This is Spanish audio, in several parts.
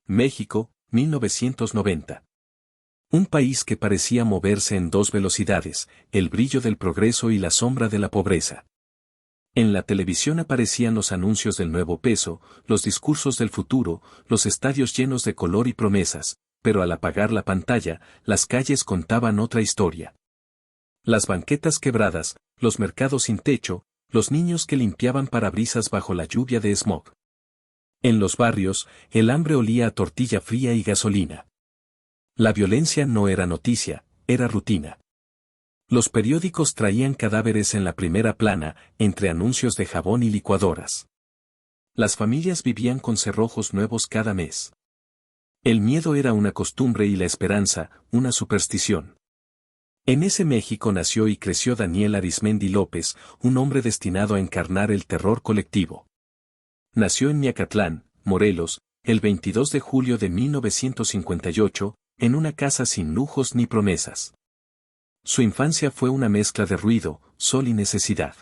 México, 1990. Un país que parecía moverse en dos velocidades, el brillo del progreso y la sombra de la pobreza. En la televisión aparecían los anuncios del nuevo peso, los discursos del futuro, los estadios llenos de color y promesas, pero al apagar la pantalla, las calles contaban otra historia. Las banquetas quebradas, los mercados sin techo, los niños que limpiaban parabrisas bajo la lluvia de smog. En los barrios, el hambre olía a tortilla fría y gasolina. La violencia no era noticia, era rutina. Los periódicos traían cadáveres en la primera plana, entre anuncios de jabón y licuadoras. Las familias vivían con cerrojos nuevos cada mes. El miedo era una costumbre y la esperanza, una superstición. En ese México nació y creció Daniel Arismendi López, un hombre destinado a encarnar el terror colectivo. Nació en Miacatlán, Morelos, el 22 de julio de 1958, en una casa sin lujos ni promesas. Su infancia fue una mezcla de ruido, sol y necesidad.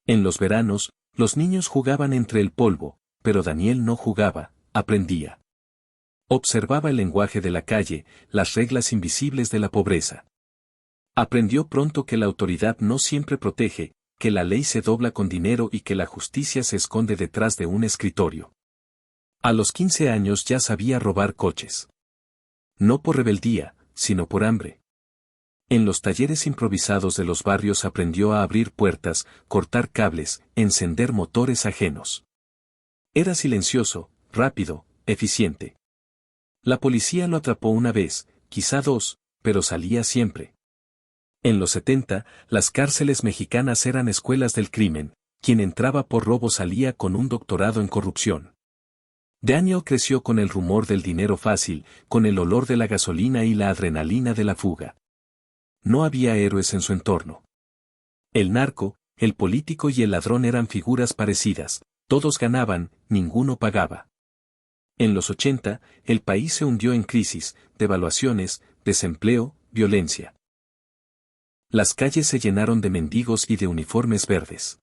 En los veranos, los niños jugaban entre el polvo, pero Daniel no jugaba, aprendía. Observaba el lenguaje de la calle, las reglas invisibles de la pobreza. Aprendió pronto que la autoridad no siempre protege, que la ley se dobla con dinero y que la justicia se esconde detrás de un escritorio. A los 15 años ya sabía robar coches. No por rebeldía, sino por hambre. En los talleres improvisados de los barrios aprendió a abrir puertas, cortar cables, encender motores ajenos. Era silencioso, rápido, eficiente. La policía lo atrapó una vez, quizá dos, pero salía siempre. En los 70, las cárceles mexicanas eran escuelas del crimen, quien entraba por robo salía con un doctorado en corrupción. Daniel creció con el rumor del dinero fácil, con el olor de la gasolina y la adrenalina de la fuga. No había héroes en su entorno. El narco, el político y el ladrón eran figuras parecidas, todos ganaban, ninguno pagaba. En los 80, el país se hundió en crisis, devaluaciones, desempleo, violencia. Las calles se llenaron de mendigos y de uniformes verdes.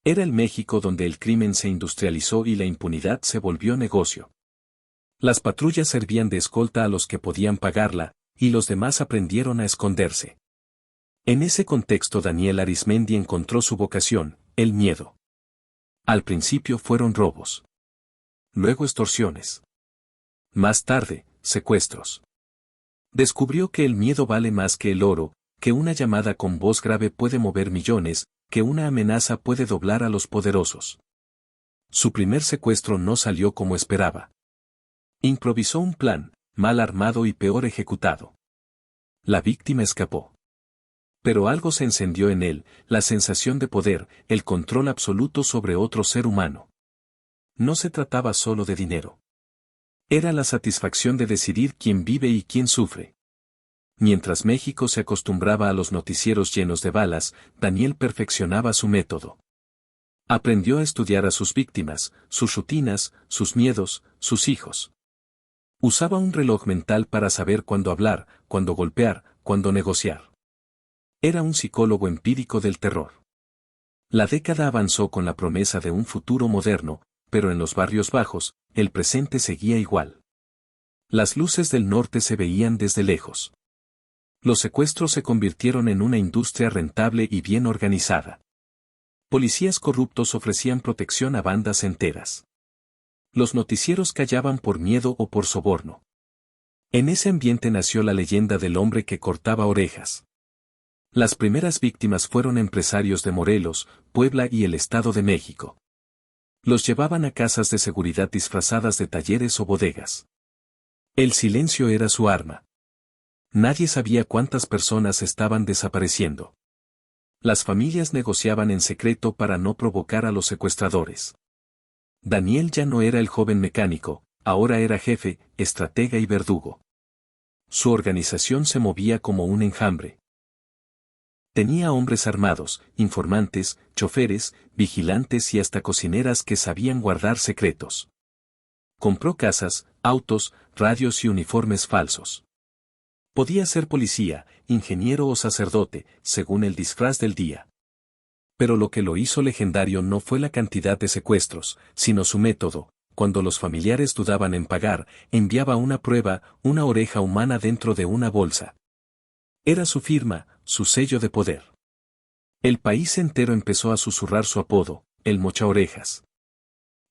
Era el México donde el crimen se industrializó y la impunidad se volvió negocio. Las patrullas servían de escolta a los que podían pagarla, y los demás aprendieron a esconderse. En ese contexto Daniel Arismendi encontró su vocación, el miedo. Al principio fueron robos. Luego extorsiones. Más tarde, secuestros. Descubrió que el miedo vale más que el oro, que una llamada con voz grave puede mover millones, que una amenaza puede doblar a los poderosos. Su primer secuestro no salió como esperaba. Improvisó un plan, mal armado y peor ejecutado. La víctima escapó. Pero algo se encendió en él, la sensación de poder, el control absoluto sobre otro ser humano. No se trataba solo de dinero. Era la satisfacción de decidir quién vive y quién sufre. Mientras México se acostumbraba a los noticieros llenos de balas, Daniel perfeccionaba su método. Aprendió a estudiar a sus víctimas, sus rutinas, sus miedos, sus hijos. Usaba un reloj mental para saber cuándo hablar, cuándo golpear, cuándo negociar. Era un psicólogo empírico del terror. La década avanzó con la promesa de un futuro moderno, pero en los barrios bajos, el presente seguía igual. Las luces del norte se veían desde lejos. Los secuestros se convirtieron en una industria rentable y bien organizada. Policías corruptos ofrecían protección a bandas enteras. Los noticieros callaban por miedo o por soborno. En ese ambiente nació la leyenda del hombre que cortaba orejas. Las primeras víctimas fueron empresarios de Morelos, Puebla y el Estado de México. Los llevaban a casas de seguridad disfrazadas de talleres o bodegas. El silencio era su arma. Nadie sabía cuántas personas estaban desapareciendo. Las familias negociaban en secreto para no provocar a los secuestradores. Daniel ya no era el joven mecánico, ahora era jefe, estratega y verdugo. Su organización se movía como un enjambre. Tenía hombres armados, informantes, choferes, vigilantes y hasta cocineras que sabían guardar secretos. Compró casas, autos, radios y uniformes falsos. Podía ser policía, ingeniero o sacerdote, según el disfraz del día. Pero lo que lo hizo legendario no fue la cantidad de secuestros, sino su método, cuando los familiares dudaban en pagar, enviaba una prueba, una oreja humana dentro de una bolsa. Era su firma, su sello de poder. El país entero empezó a susurrar su apodo, el Mochaorejas.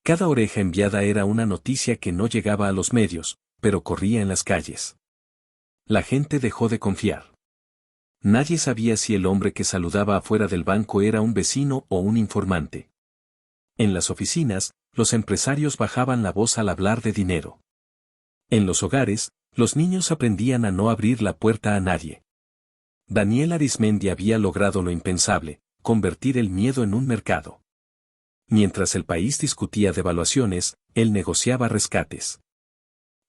Cada oreja enviada era una noticia que no llegaba a los medios, pero corría en las calles. La gente dejó de confiar. Nadie sabía si el hombre que saludaba afuera del banco era un vecino o un informante. En las oficinas, los empresarios bajaban la voz al hablar de dinero. En los hogares, los niños aprendían a no abrir la puerta a nadie. Daniel Arizmendi había logrado lo impensable, convertir el miedo en un mercado. Mientras el país discutía devaluaciones, él negociaba rescates.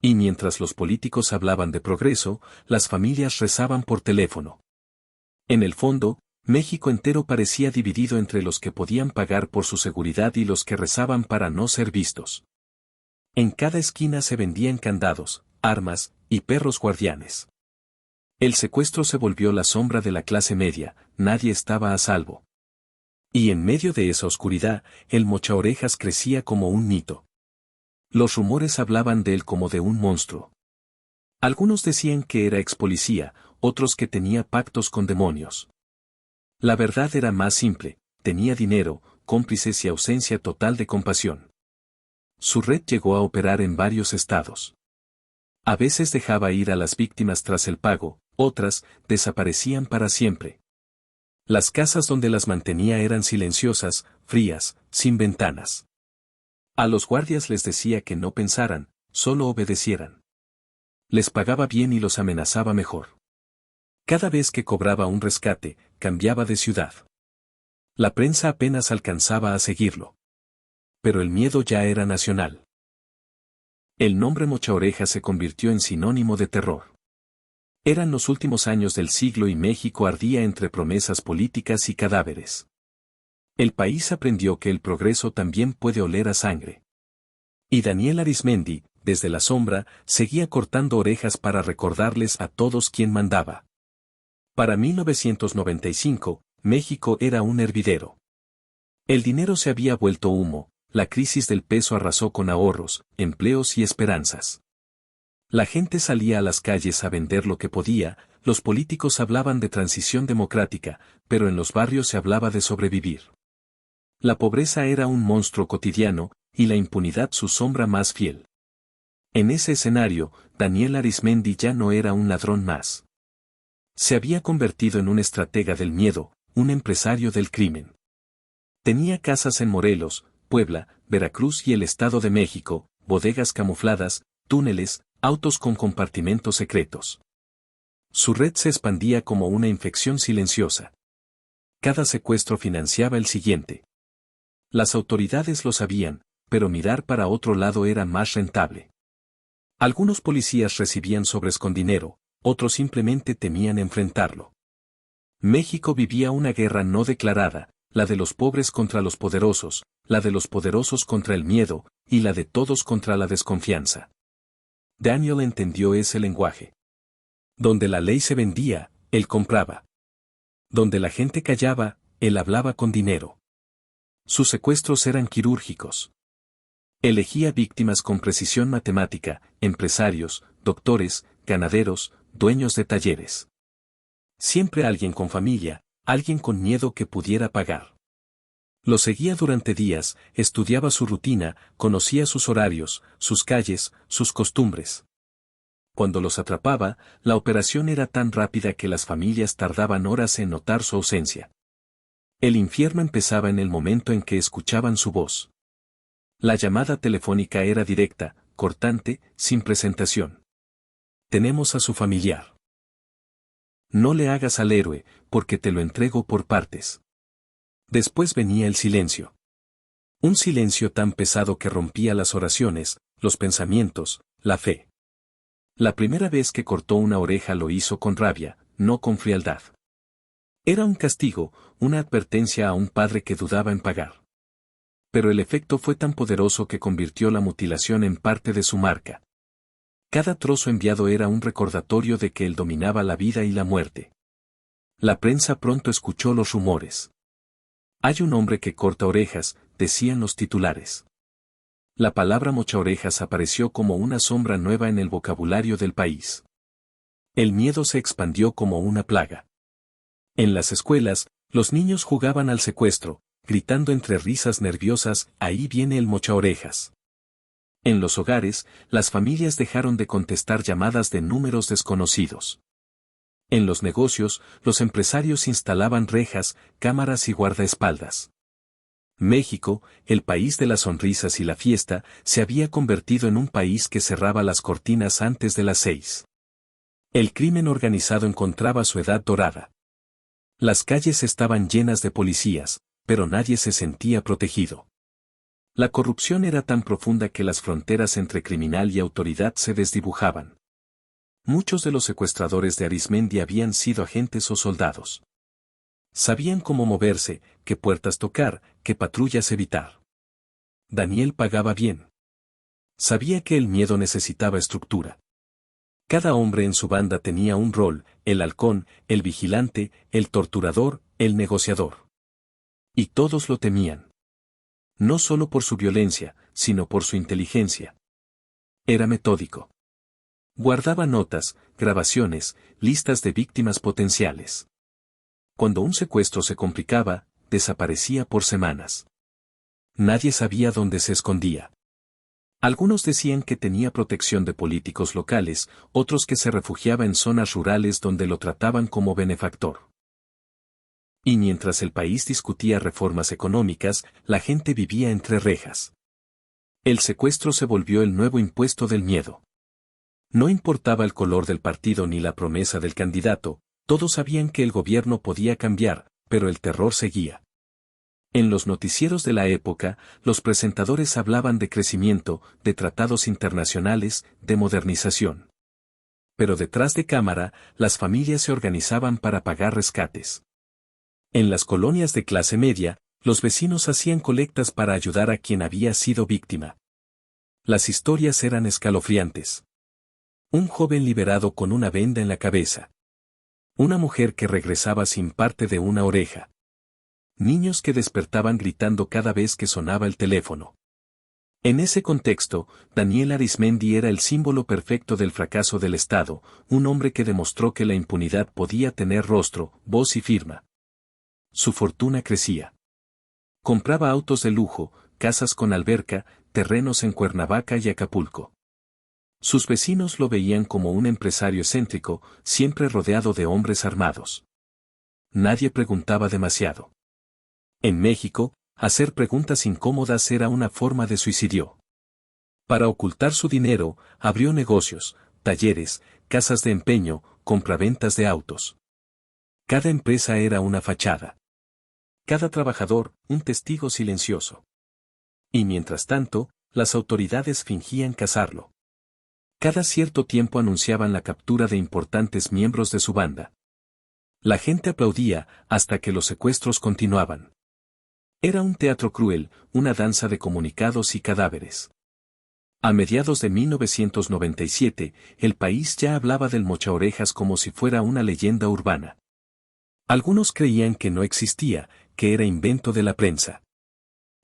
Y mientras los políticos hablaban de progreso, las familias rezaban por teléfono. En el fondo, México entero parecía dividido entre los que podían pagar por su seguridad y los que rezaban para no ser vistos. En cada esquina se vendían candados, armas y perros guardianes. El secuestro se volvió la sombra de la clase media, nadie estaba a salvo. Y en medio de esa oscuridad, el Mochaorejas crecía como un mito. Los rumores hablaban de él como de un monstruo. Algunos decían que era ex policía, otros que tenía pactos con demonios. La verdad era más simple, tenía dinero, cómplices y ausencia total de compasión. Su red llegó a operar en varios estados. A veces dejaba ir a las víctimas tras el pago, otras desaparecían para siempre. Las casas donde las mantenía eran silenciosas, frías, sin ventanas. A los guardias les decía que no pensaran, solo obedecieran. Les pagaba bien y los amenazaba mejor. Cada vez que cobraba un rescate, cambiaba de ciudad. La prensa apenas alcanzaba a seguirlo. Pero el miedo ya era nacional. El nombre Mochaorejas se convirtió en sinónimo de terror. Eran los últimos años del siglo y México ardía entre promesas políticas y cadáveres. El país aprendió que el progreso también puede oler a sangre. Y Daniel Arizmendi, desde la sombra, seguía cortando orejas para recordarles a todos quién mandaba. Para 1995, México era un hervidero. El dinero se había vuelto humo, la crisis del peso arrasó con ahorros, empleos y esperanzas. La gente salía a las calles a vender lo que podía, los políticos hablaban de transición democrática, pero en los barrios se hablaba de sobrevivir. La pobreza era un monstruo cotidiano, y la impunidad su sombra más fiel. En ese escenario, Daniel Arizmendi ya no era un ladrón más. Se había convertido en un estratega del miedo, un empresario del crimen. Tenía casas en Morelos, Puebla, Veracruz y el Estado de México, bodegas camufladas, túneles, autos con compartimentos secretos. Su red se expandía como una infección silenciosa. Cada secuestro financiaba el siguiente. Las autoridades lo sabían, pero mirar para otro lado era más rentable. Algunos policías recibían sobres con dinero, otros simplemente temían enfrentarlo. México vivía una guerra no declarada, la de los pobres contra los poderosos, la de los poderosos contra el miedo, y la de todos contra la desconfianza. Daniel entendió ese lenguaje. Donde la ley se vendía, él compraba. Donde la gente callaba, él hablaba con dinero. Sus secuestros eran quirúrgicos. Elegía víctimas con precisión matemática, empresarios, doctores, ganaderos, dueños de talleres. Siempre alguien con familia, alguien con miedo que pudiera pagar. Lo seguía durante días, estudiaba su rutina, conocía sus horarios, sus calles, sus costumbres. Cuando los atrapaba, la operación era tan rápida que las familias tardaban horas en notar su ausencia. El infierno empezaba en el momento en que escuchaban su voz. La llamada telefónica era directa, cortante, sin presentación. Tenemos a su familiar. No le hagas al héroe, porque te lo entrego por partes. Después venía el silencio. Un silencio tan pesado que rompía las oraciones, los pensamientos, la fe. La primera vez que cortó una oreja lo hizo con rabia, no con frialdad. Era un castigo, una advertencia a un padre que dudaba en pagar. Pero el efecto fue tan poderoso que convirtió la mutilación en parte de su marca. Cada trozo enviado era un recordatorio de que él dominaba la vida y la muerte. La prensa pronto escuchó los rumores. Hay un hombre que corta orejas, decían los titulares. La palabra mochaorejas apareció como una sombra nueva en el vocabulario del país. El miedo se expandió como una plaga. En las escuelas, los niños jugaban al secuestro, gritando entre risas nerviosas, "Ahí viene el mochaorejas". En los hogares, las familias dejaron de contestar llamadas de números desconocidos. En los negocios, los empresarios instalaban rejas, cámaras y guardaespaldas. México, el país de las sonrisas y la fiesta, se había convertido en un país que cerraba las cortinas antes de las 6. El crimen organizado encontraba su edad dorada. Las calles estaban llenas de policías, pero nadie se sentía protegido. La corrupción era tan profunda que las fronteras entre criminal y autoridad se desdibujaban. Muchos de los secuestradores de Arismendi habían sido agentes o soldados. Sabían cómo moverse, qué puertas tocar, qué patrullas evitar. Daniel pagaba bien. Sabía que el miedo necesitaba estructura. Cada hombre en su banda tenía un rol: el halcón, el vigilante, el torturador, el negociador. Y todos lo temían. No solo por su violencia, sino por su inteligencia. Era metódico. Guardaba notas, grabaciones, listas de víctimas potenciales. Cuando un secuestro se complicaba, desaparecía por semanas. Nadie sabía dónde se escondía. Algunos decían que tenía protección de políticos locales, otros que se refugiaba en zonas rurales donde lo trataban como benefactor. Y mientras el país discutía reformas económicas, la gente vivía entre rejas. El secuestro se volvió el nuevo impuesto del miedo. No importaba el color del partido ni la promesa del candidato, todos sabían que el gobierno podía cambiar, pero el terror seguía. En los noticieros de la época, los presentadores hablaban de crecimiento, de tratados internacionales, de modernización. Pero detrás de cámara, las familias se organizaban para pagar rescates. En las colonias de clase media, los vecinos hacían colectas para ayudar a quien había sido víctima. Las historias eran escalofriantes. Un joven liberado con una venda en la cabeza. Una mujer que regresaba sin parte de una oreja. Niños que despertaban gritando cada vez que sonaba el teléfono. En ese contexto, Daniel Arismendi era el símbolo perfecto del fracaso del Estado, un hombre que demostró que la impunidad podía tener rostro, voz y firma. Su fortuna crecía. Compraba autos de lujo, casas con alberca, terrenos en Cuernavaca y Acapulco. Sus vecinos lo veían como un empresario excéntrico, siempre rodeado de hombres armados. Nadie preguntaba demasiado. En México, hacer preguntas incómodas era una forma de suicidio. Para ocultar su dinero, abrió negocios, talleres, casas de empeño, compraventas de autos. Cada empresa era una fachada. Cada trabajador, un testigo silencioso. Y mientras tanto, las autoridades fingían cazarlo. Cada cierto tiempo anunciaban la captura de importantes miembros de su banda. La gente aplaudía hasta que los secuestros continuaban. Era un teatro cruel, una danza de comunicados y cadáveres. A mediados de 1997, el país ya hablaba del mochaorejas como si fuera una leyenda urbana. Algunos creían que no existía, que era invento de la prensa.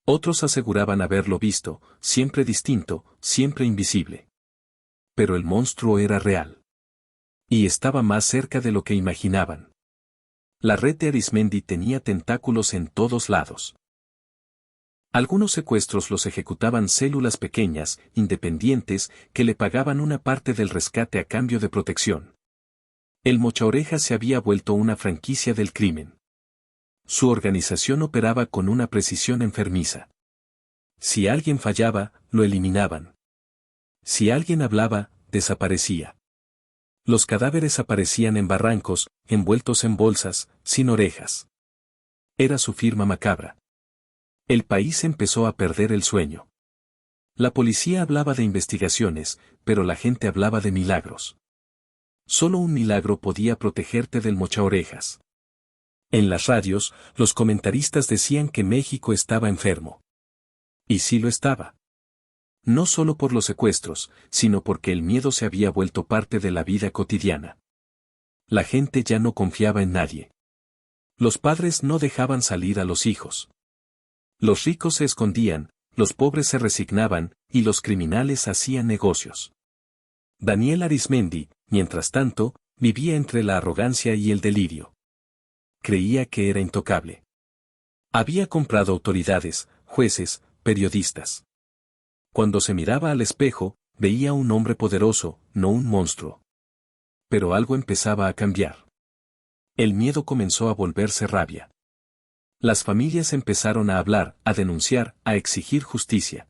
Otros aseguraban haberlo visto, siempre distinto, siempre invisible. Pero el monstruo era real. Y estaba más cerca de lo que imaginaban. La red de Arismendi tenía tentáculos en todos lados. Algunos secuestros los ejecutaban células pequeñas, independientes, que le pagaban una parte del rescate a cambio de protección. El mochaorejas se había vuelto una franquicia del crimen. Su organización operaba con una precisión enfermiza. Si alguien fallaba, lo eliminaban. Si alguien hablaba, desaparecía. Los cadáveres aparecían en barrancos, envueltos en bolsas, sin orejas. Era su firma macabra. El país empezó a perder el sueño. La policía hablaba de investigaciones, pero la gente hablaba de milagros. Solo un milagro podía protegerte del mochaorejas. En las radios, los comentaristas decían que México estaba enfermo. Y sí lo estaba. No solo por los secuestros, sino porque el miedo se había vuelto parte de la vida cotidiana. La gente ya no confiaba en nadie. Los padres no dejaban salir a los hijos. Los ricos se escondían, los pobres se resignaban, y los criminales hacían negocios. Daniel Arismendi, mientras tanto, vivía entre la arrogancia y el delirio. Creía que era intocable. Había comprado autoridades, jueces, periodistas. Cuando se miraba al espejo, veía un hombre poderoso, no un monstruo. Pero algo empezaba a cambiar. El miedo comenzó a volverse rabia. Las familias empezaron a hablar, a denunciar, a exigir justicia.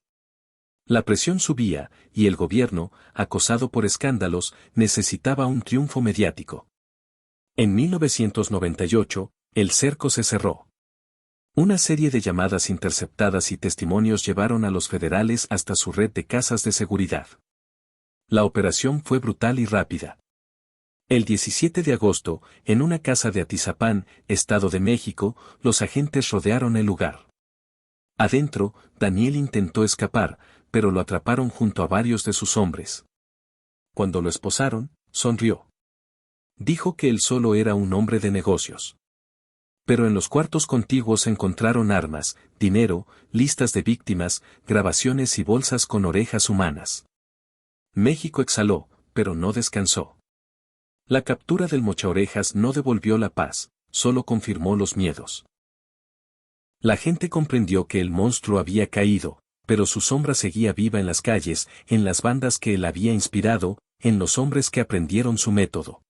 La presión subía, y el gobierno, acosado por escándalos, necesitaba un triunfo mediático. En 1998, el cerco se cerró. Una serie de llamadas interceptadas y testimonios llevaron a los federales hasta su red de casas de seguridad. La operación fue brutal y rápida. El 17 de agosto, en una casa de Atizapán, Estado de México, los agentes rodearon el lugar. Adentro, Daniel intentó escapar, pero lo atraparon junto a varios de sus hombres. Cuando lo esposaron, sonrió. Dijo que él solo era un hombre de negocios. Pero en los cuartos contiguos encontraron armas, dinero, listas de víctimas, grabaciones y bolsas con orejas humanas. México exhaló, pero no descansó. La captura del mochaorejas no devolvió la paz, solo confirmó los miedos. La gente comprendió que el monstruo había caído, pero su sombra seguía viva en las calles, en las bandas que él había inspirado, en los hombres que aprendieron su método.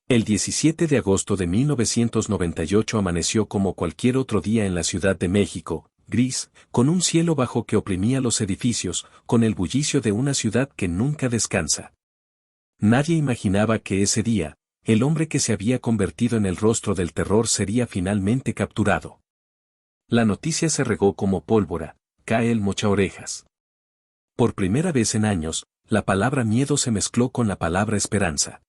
El 17 de agosto de 1998 amaneció como cualquier otro día en la Ciudad de México, gris, con un cielo bajo que oprimía los edificios, con el bullicio de una ciudad que nunca descansa. Nadie imaginaba que ese día, el hombre que se había convertido en el rostro del terror sería finalmente capturado. La noticia se regó como pólvora, cae el mochaorejas. Por primera vez en años, la palabra miedo se mezcló con la palabra esperanza.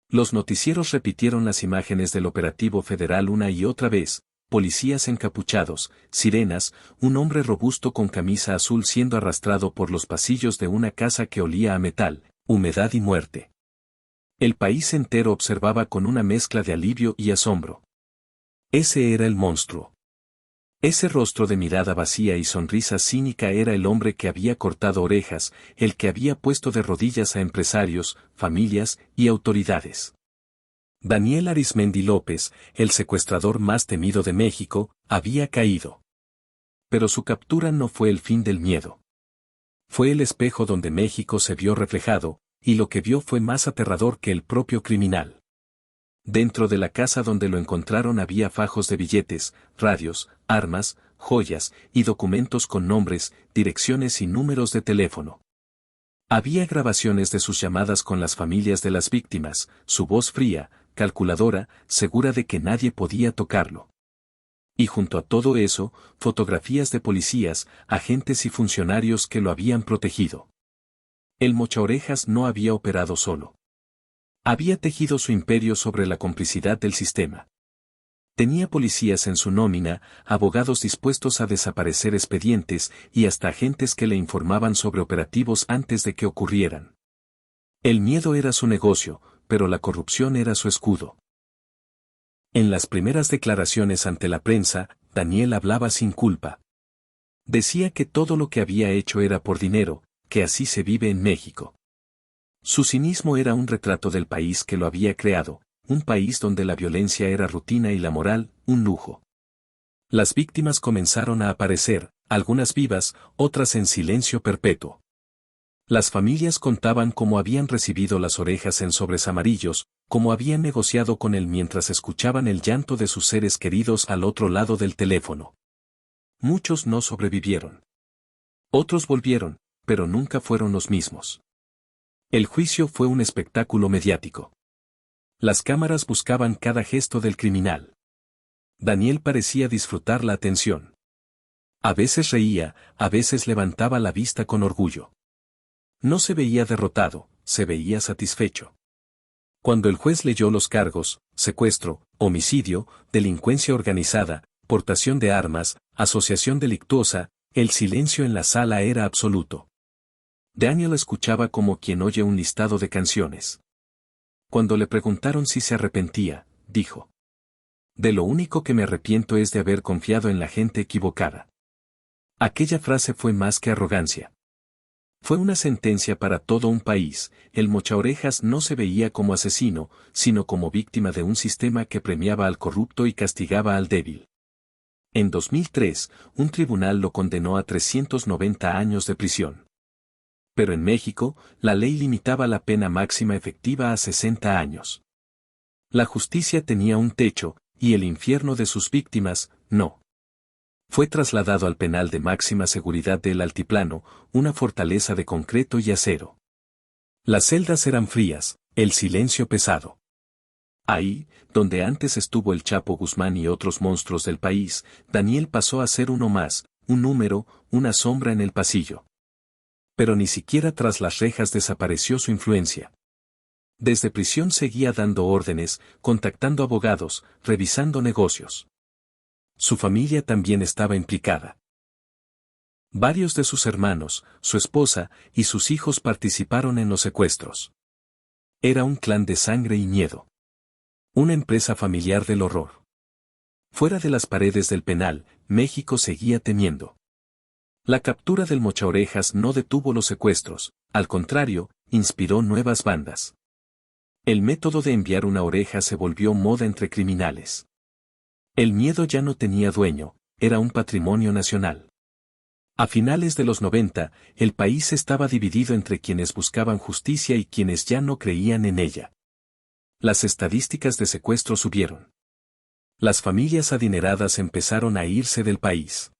Los noticieros repitieron las imágenes del operativo federal una y otra vez, policías encapuchados, sirenas, un hombre robusto con camisa azul siendo arrastrado por los pasillos de una casa que olía a metal, humedad y muerte. El país entero observaba con una mezcla de alivio y asombro. Ese era el monstruo. Ese rostro de mirada vacía y sonrisa cínica era el hombre que había cortado orejas, el que había puesto de rodillas a empresarios, familias y autoridades. Daniel Arismendi López, el secuestrador más temido de México, había caído. Pero su captura no fue el fin del miedo. Fue el espejo donde México se vio reflejado, y lo que vio fue más aterrador que el propio criminal. Dentro de la casa donde lo encontraron había fajos de billetes, radios, armas, joyas y documentos con nombres, direcciones y números de teléfono. Había grabaciones de sus llamadas con las familias de las víctimas, su voz fría, calculadora, segura de que nadie podía tocarlo. Y junto a todo eso, fotografías de policías, agentes y funcionarios que lo habían protegido. El mochaorejas no había operado solo. Había tejido su imperio sobre la complicidad del sistema. Tenía policías en su nómina, abogados dispuestos a desaparecer expedientes y hasta agentes que le informaban sobre operativos antes de que ocurrieran. El miedo era su negocio, pero la corrupción era su escudo. En las primeras declaraciones ante la prensa, Daniel hablaba sin culpa. Decía que todo lo que había hecho era por dinero, que así se vive en México. Su cinismo era un retrato del país que lo había creado, un país donde la violencia era rutina y la moral, un lujo. Las víctimas comenzaron a aparecer, algunas vivas, otras en silencio perpetuo. Las familias contaban cómo habían recibido las orejas en sobres amarillos, cómo habían negociado con él mientras escuchaban el llanto de sus seres queridos al otro lado del teléfono. Muchos no sobrevivieron. Otros volvieron, pero nunca fueron los mismos. El juicio fue un espectáculo mediático. Las cámaras buscaban cada gesto del criminal. Daniel parecía disfrutar la atención. A veces reía, a veces levantaba la vista con orgullo. No se veía derrotado, se veía satisfecho. Cuando el juez leyó los cargos, secuestro, homicidio, delincuencia organizada, portación de armas, asociación delictuosa, el silencio en la sala era absoluto. Daniel escuchaba como quien oye un listado de canciones. Cuando le preguntaron si se arrepentía, dijo: de lo único que me arrepiento es de haber confiado en la gente equivocada. Aquella frase fue más que arrogancia. Fue una sentencia para todo un país. El Mochaorejas no se veía como asesino, sino como víctima de un sistema que premiaba al corrupto y castigaba al débil. En 2003, un tribunal lo condenó a 390 años de prisión. Pero en México, la ley limitaba la pena máxima efectiva a 60 años. La justicia tenía un techo, y el infierno de sus víctimas, no. Fue trasladado al penal de máxima seguridad del Altiplano, una fortaleza de concreto y acero. Las celdas eran frías, el silencio pesado. Ahí, donde antes estuvo el Chapo Guzmán y otros monstruos del país, Daniel pasó a ser uno más, un número, una sombra en el pasillo. Pero ni siquiera tras las rejas desapareció su influencia. Desde prisión seguía dando órdenes, contactando abogados, revisando negocios. Su familia también estaba implicada. Varios de sus hermanos, su esposa y sus hijos participaron en los secuestros. Era un clan de sangre y miedo. Una empresa familiar del horror. Fuera de las paredes del penal, México seguía temiendo. La captura del Mochaorejas no detuvo los secuestros, al contrario, inspiró nuevas bandas. El método de enviar una oreja se volvió moda entre criminales. El miedo ya no tenía dueño, era un patrimonio nacional. A finales de los 90, el país estaba dividido entre quienes buscaban justicia y quienes ya no creían en ella. Las estadísticas de secuestro subieron. Las familias adineradas empezaron a irse del país.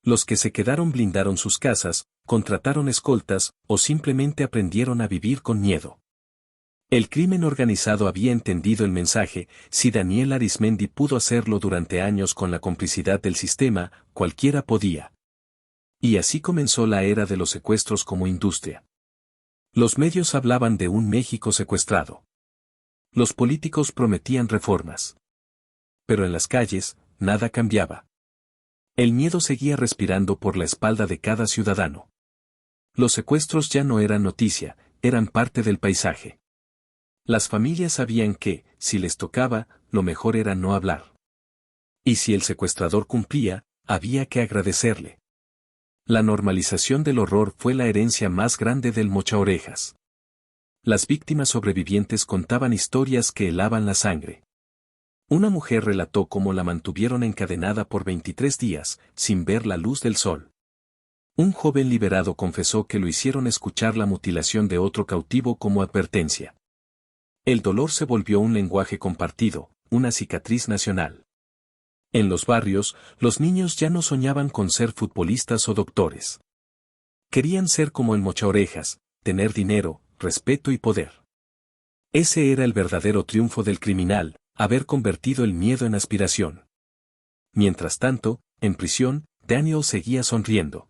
Los que se quedaron blindaron sus casas, contrataron escoltas, o simplemente aprendieron a vivir con miedo. El crimen organizado había entendido el mensaje: si Daniel Arismendi pudo hacerlo durante años con la complicidad del sistema, cualquiera podía. Y así comenzó la era de los secuestros como industria. Los medios hablaban de un México secuestrado. Los políticos prometían reformas. Pero en las calles, nada cambiaba. El miedo seguía respirando por la espalda de cada ciudadano. Los secuestros ya no eran noticia, eran parte del paisaje. Las familias sabían que, si les tocaba, lo mejor era no hablar. Y si el secuestrador cumplía, había que agradecerle. La normalización del horror fue la herencia más grande del Mochaorejas. Las víctimas sobrevivientes contaban historias que helaban la sangre. Una mujer relató cómo la mantuvieron encadenada por 23 días, sin ver la luz del sol. Un joven liberado confesó que lo hicieron escuchar la mutilación de otro cautivo como advertencia. El dolor se volvió un lenguaje compartido, una cicatriz nacional. En los barrios, los niños ya no soñaban con ser futbolistas o doctores. Querían ser como el Mochaorejas, tener dinero, respeto y poder. Ese era el verdadero triunfo del criminal, haber convertido el miedo en aspiración. Mientras tanto, en prisión, Daniel seguía sonriendo.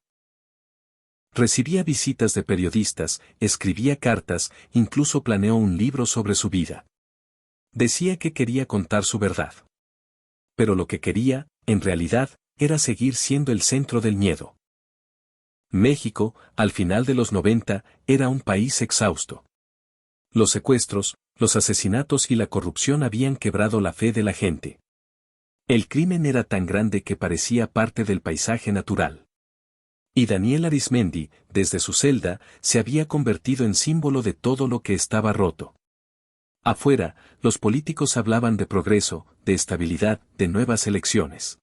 Recibía visitas de periodistas, escribía cartas, incluso planeó un libro sobre su vida. Decía que quería contar su verdad. Pero lo que quería, en realidad, era seguir siendo el centro del miedo. México, al final de los 90, era un país exhausto. Los secuestros, los asesinatos y la corrupción habían quebrado la fe de la gente. El crimen era tan grande que parecía parte del paisaje natural. Y Daniel Arismendi, desde su celda, se había convertido en símbolo de todo lo que estaba roto. Afuera, los políticos hablaban de progreso, de estabilidad, de nuevas elecciones.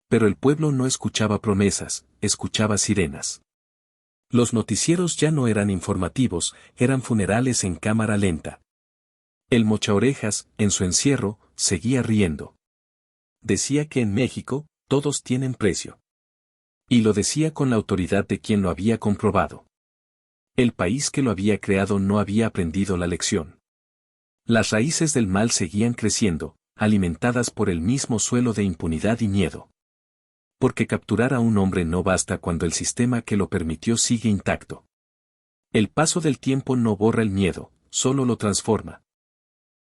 Pero el pueblo no escuchaba promesas, escuchaba sirenas. Los noticieros ya no eran informativos, eran funerales en cámara lenta. El Mochaorejas, en su encierro, seguía riendo. Decía que en México, todos tienen precio. Y lo decía con la autoridad de quien lo había comprobado. El país que lo había creado no había aprendido la lección. Las raíces del mal seguían creciendo, alimentadas por el mismo suelo de impunidad y miedo. Porque capturar a un hombre no basta cuando el sistema que lo permitió sigue intacto. El paso del tiempo no borra el miedo, solo lo transforma.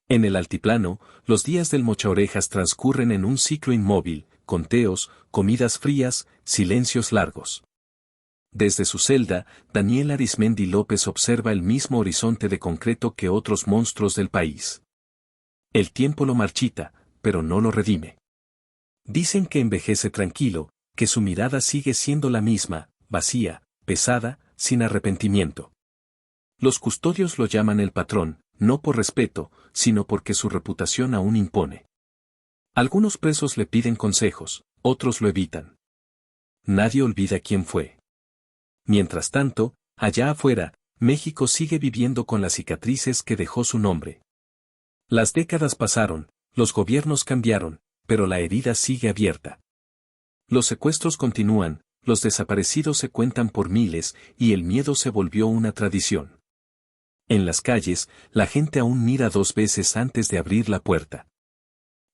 En el altiplano, los días del Mochaorejas transcurren en un ciclo inmóvil, conteos, comidas frías, silencios largos. Desde su celda, Daniel Arismendi López observa el mismo horizonte de concreto que otros monstruos del país. El tiempo lo marchita, pero no lo redime. Dicen que envejece tranquilo, que su mirada sigue siendo la misma, vacía, pesada, sin arrepentimiento. Los custodios lo llaman el patrón, no por respeto, sino porque su reputación aún impone. Algunos presos le piden consejos, otros lo evitan. Nadie olvida quién fue. Mientras tanto, allá afuera, México sigue viviendo con las cicatrices que dejó su nombre. Las décadas pasaron, los gobiernos cambiaron, pero la herida sigue abierta. Los secuestros continúan, los desaparecidos se cuentan por miles y el miedo se volvió una tradición. En las calles, la gente aún mira 2 veces antes de abrir la puerta.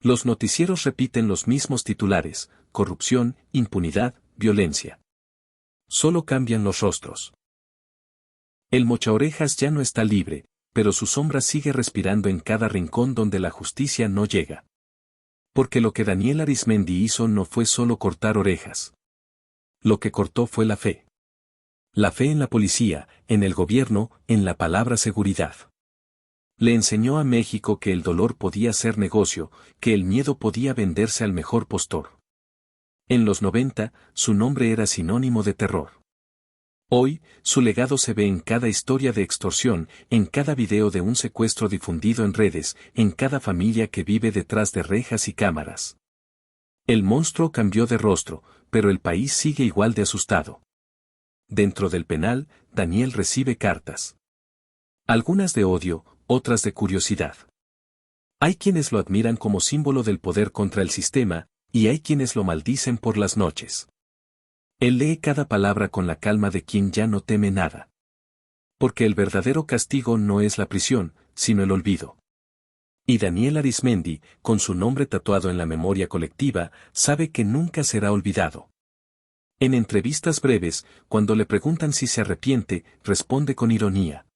Los noticieros repiten los mismos titulares: corrupción, impunidad, violencia. Solo cambian los rostros. El Mochaorejas ya no está libre, pero su sombra sigue respirando en cada rincón donde la justicia no llega. Porque lo que Daniel Arizmendi hizo no fue solo cortar orejas. Lo que cortó fue la fe. La fe en la policía, en el gobierno, en la palabra seguridad. Le enseñó a México que el dolor podía ser negocio, que el miedo podía venderse al mejor postor. En los 90, su nombre era sinónimo de terror. Hoy, su legado se ve en cada historia de extorsión, en cada video de un secuestro difundido en redes, en cada familia que vive detrás de rejas y cámaras. El monstruo cambió de rostro, pero el país sigue igual de asustado. Dentro del penal, Daniel recibe cartas. Algunas de odio, otras de curiosidad. Hay quienes lo admiran como símbolo del poder contra el sistema, y hay quienes lo maldicen por las noches. Él lee cada palabra con la calma de quien ya no teme nada. Porque el verdadero castigo no es la prisión, sino el olvido. Y Daniel Arizmendi, con su nombre tatuado en la memoria colectiva, sabe que nunca será olvidado. En entrevistas breves, cuando le preguntan si se arrepiente, responde con ironía: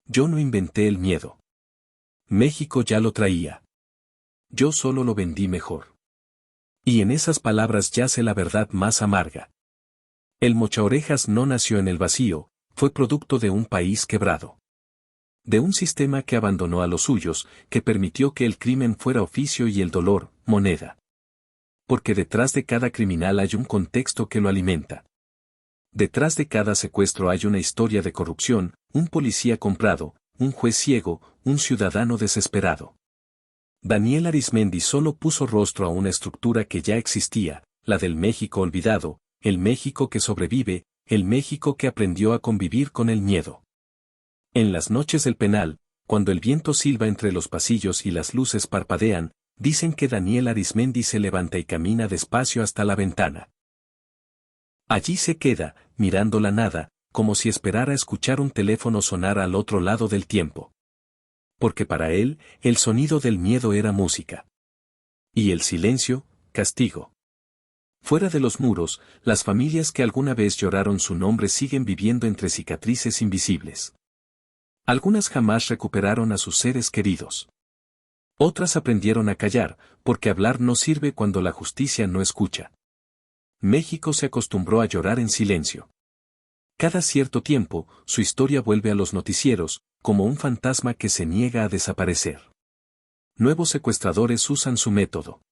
yo no inventé el miedo. México ya lo traía. Yo solo lo vendí mejor. Y en esas palabras yace la verdad más amarga. El Mochaorejas no nació en el vacío, fue producto de un país quebrado. De un sistema que abandonó a los suyos, que permitió que el crimen fuera oficio y el dolor, moneda. Porque detrás de cada criminal hay un contexto que lo alimenta. Detrás de cada secuestro hay una historia de corrupción, un policía comprado, un juez ciego, un ciudadano desesperado. Daniel Arizmendi solo puso rostro a una estructura que ya existía, la del México olvidado, el México que sobrevive, el México que aprendió a convivir con el miedo. En las noches del penal, cuando el viento silba entre los pasillos y las luces parpadean, dicen que Daniel Arizmendi se levanta y camina despacio hasta la ventana. Allí se queda, mirando la nada, como si esperara escuchar un teléfono sonar al otro lado del tiempo. Porque para él, el sonido del miedo era música. Y el silencio, castigo. Fuera de los muros, las familias que alguna vez lloraron su nombre siguen viviendo entre cicatrices invisibles. Algunas jamás recuperaron a sus seres queridos. Otras aprendieron a callar, porque hablar no sirve cuando la justicia no escucha. México se acostumbró a llorar en silencio. Cada cierto tiempo, su historia vuelve a los noticieros, como un fantasma que se niega a desaparecer. Nuevos secuestradores usan su método.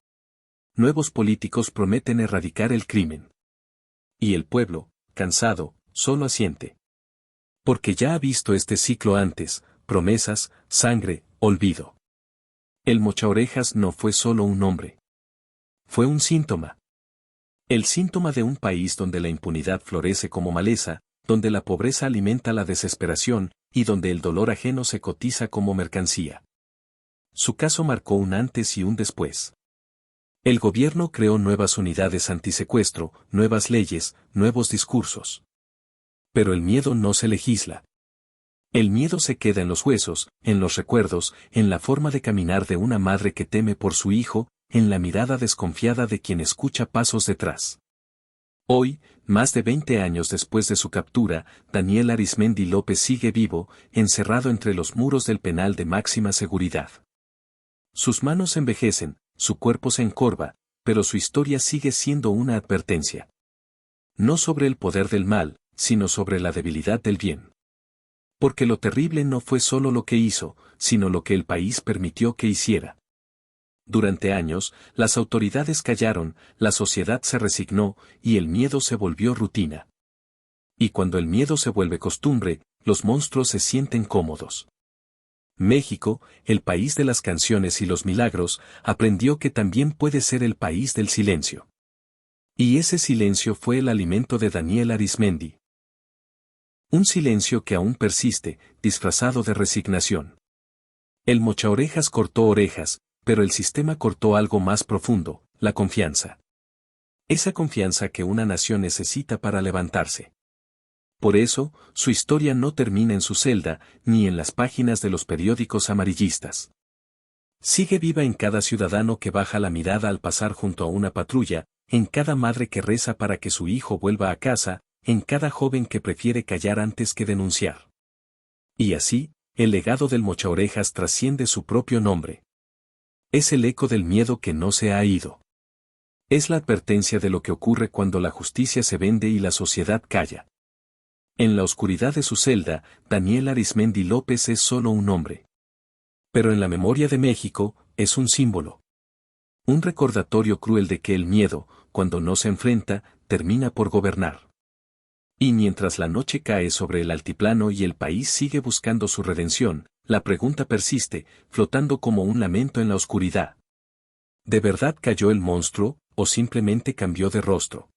Nuevos políticos prometen erradicar el crimen. Y el pueblo, cansado, solo asiente. Porque ya ha visto este ciclo antes: promesas, sangre, olvido. El Mochaorejas no fue solo un nombre. Fue un síntoma. El síntoma de un país donde la impunidad florece como maleza, donde la pobreza alimenta la desesperación, y donde el dolor ajeno se cotiza como mercancía. Su caso marcó un antes y un después. El gobierno creó nuevas unidades antisecuestro, nuevas leyes, nuevos discursos. Pero el miedo no se legisla. El miedo se queda en los huesos, en los recuerdos, en la forma de caminar de una madre que teme por su hijo, en la mirada desconfiada de quien escucha pasos detrás. Hoy, más de 20 años después de su captura, Daniel Arizmendi López sigue vivo, encerrado entre los muros del penal de máxima seguridad. Sus manos envejecen, su cuerpo se encorva, pero su historia sigue siendo una advertencia. No sobre el poder del mal, sino sobre la debilidad del bien. Porque lo terrible no fue solo lo que hizo, sino lo que el país permitió que hiciera. Durante años, las autoridades callaron, la sociedad se resignó, y el miedo se volvió rutina. Y cuando el miedo se vuelve costumbre, los monstruos se sienten cómodos. México, el país de las canciones y los milagros, aprendió que también puede ser el país del silencio. Y ese silencio fue el alimento de Daniel Arismendi. Un silencio que aún persiste, disfrazado de resignación. El mochaorejas cortó orejas, pero el sistema cortó algo más profundo, la confianza. Esa confianza que una nación necesita para levantarse. Por eso, su historia no termina en su celda, ni en las páginas de los periódicos amarillistas. Sigue viva en cada ciudadano que baja la mirada al pasar junto a una patrulla, en cada madre que reza para que su hijo vuelva a casa, en cada joven que prefiere callar antes que denunciar. Y así, el legado del mochaorejas trasciende su propio nombre. Es el eco del miedo que no se ha ido. Es la advertencia de lo que ocurre cuando la justicia se vende y la sociedad calla. En la oscuridad de su celda, Daniel Arismendi López es solo un nombre. Pero en la memoria de México, es un símbolo. Un recordatorio cruel de que el miedo, cuando no se enfrenta, termina por gobernar. Y mientras la noche cae sobre el altiplano y el país sigue buscando su redención, la pregunta persiste, flotando como un lamento en la oscuridad. ¿De verdad cayó el monstruo, o simplemente cambió de rostro?